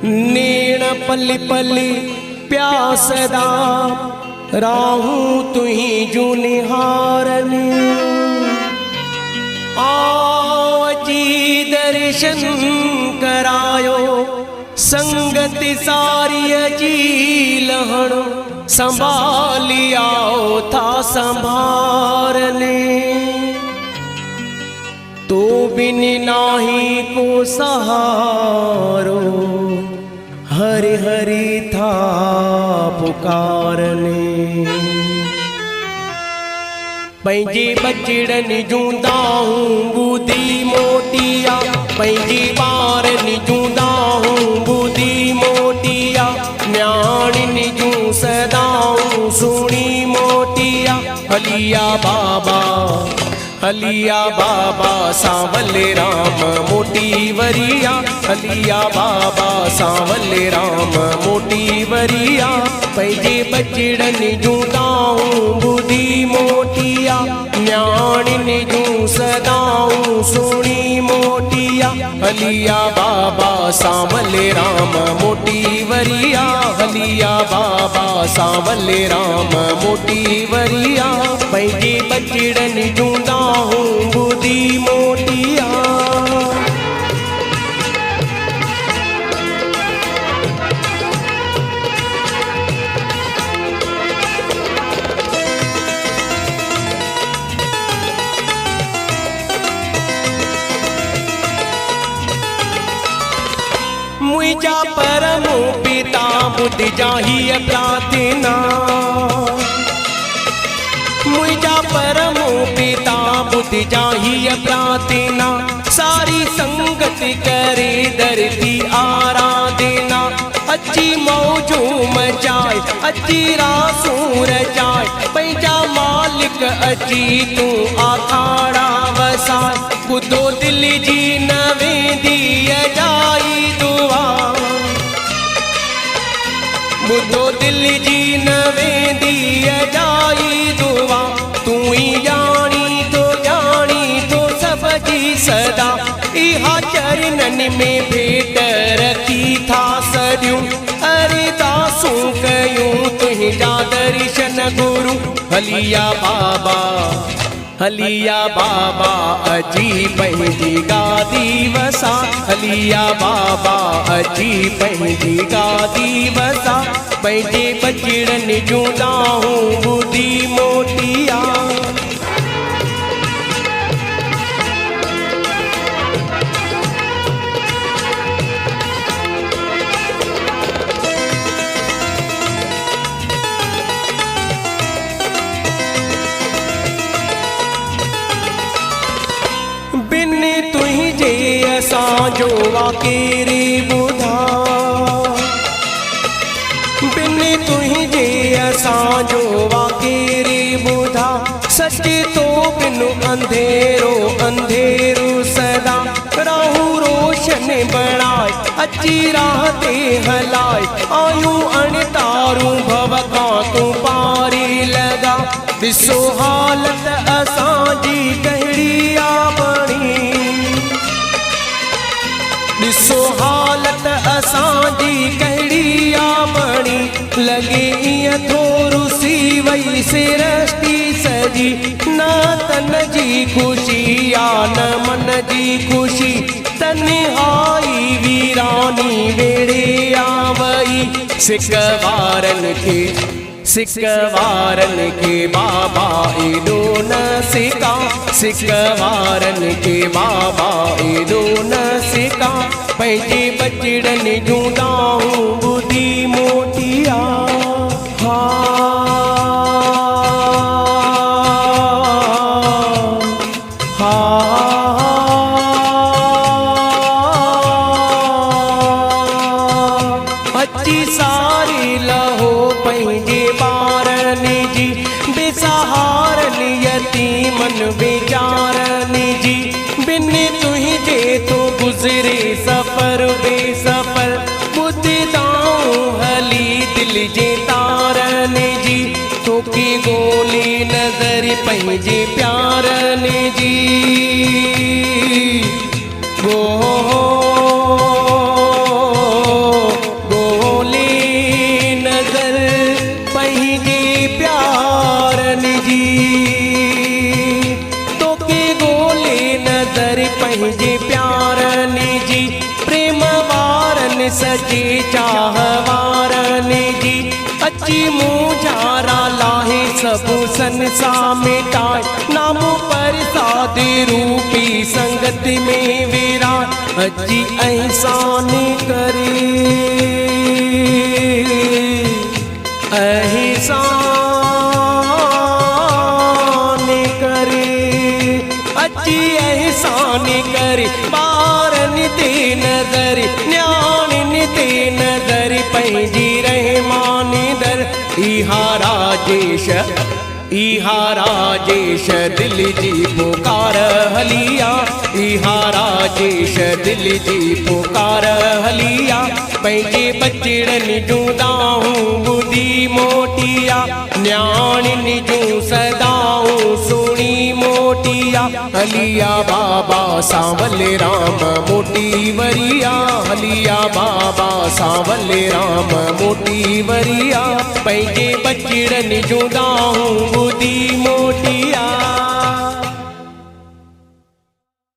नीण पली पली प्यासदा राहू तुही जू निहारनी। आवजी दर्शन करायो संगति सारी जी लहण संभालियाओ था संभारने। तो बिन नाही को सहारो हरि हरि था पुकारने। पंहिंजे बचड़नि जूंदा हूँ बुधी मोटिया, पंहिंजे ॿारनि जूंदा हूँ बुधी मोटिया। न्याणिनि जूं सदाऊं सुणी मोटिया। हलिया बाबा हलिया बाबा सांवले राम मोटी वरिया। हलिया बाबा सांवले राम मोटी वरिया। पंहिंजे बचड़नि जूंदा हूँ बुधी मोटिया। न्याणिनि जूं सदाऊं सुणी मोटिया। हलिया बाबा सांवले राम मोटी वरिया। हलिया बाबा सांवले राम मोटी वरिया। पंहिंजे बचड़नि जूंदा हूँ बुधी मोटिया। मुझा परम पिता बुद्ध जाही प्रार्थना। मुझा परम पिता बुद्ध जाही प्रार्थना। सारी संगत करे धरती आराधना। अच्छी मौजू मचाए अच्छी रासू रचाए। पंहिंजा मालिक अची तू आखाड़ा वसाए। ॿुधो दिल जी न वेंदी अजाई दुआ। ॿुधो दिल जी न वेंदी अजाई दुआ। तू ही जानी तो सब जी सदा। इहा चरणनि में भेट रखी था सॼियूं। अरदासूं कयूं तुंहिंजा दर्शन गुरु। हलिया बाबा हलिया बाबा अजी पंहिंजी गादी वसा। हलिया बाबा अजी पंहिंजी गादी वसा। पंहिंजे बचड़नि जूंदा हूँ बुधी मोटिया। असांजो वाकेरे ॿुधा। बिन तुंहिंजे असांजो वाकेरे ॿुधा। सच तो बिन अंधेरो अंधेरो सदा। राहू रोशन बणाए अची राह ते हलाए। आयूं अणतारूं भव खां तूं पारी लॻा। ॾिसो हालत असांजी कहिड़ी आ बणी। ॾिसो हालत असांजी कहिड़ी आ बणी। लॻे ईअं थोरो सी वई सिरष्टी सजी। न तन जी ख़ुशी आ न मन जी ख़ुशी। तन्हाई वीरानी वेड़े आ वई। सिक वारन के बाबा एॾो न सिका। सिक वारन के बाबा एॾो न सिका। पंहिंजे बचड़नि जूंदा हूँ बुधी मोटिया। अची सारी लहो पंहिंजे ॿारनि जी। बेसहारनि यतीमन बेचारनि जी। बिन तुंहिंजे तो गुज़रे सफ़र बेसफ़र। ॿुधदाऊं हली दिल जे तारनि जी। तोखे गोली नज़र पंहिंजे प्यारनि जी। गो सजे चाहवारनि जी अची मुझारा लाहे सबु संसा मिटाए नाम प्रसाद रूपी संगत में विराज अची एहसान करे एहसान करे अची एहसान करे ॿारनि ते नज़र न्याणियुनि ते नज़र पंहिंजी रहमान दर इहा राजेश दिल जी पुकार हलिया इहा राजेश दिल जी पुकार हलिया पंहिंजे बचड़नि जूं दाहूं ॿुधी मोटिया न्याणियुनि जूं सदाऊं सुणी मोटिया हलिया बाबा सांवल राम मोटी वरिया हलिया बाबा सांवल राम मोटी वरिया पंहिंजे बचड़नि जूं दाहूं ॿुधी मोटी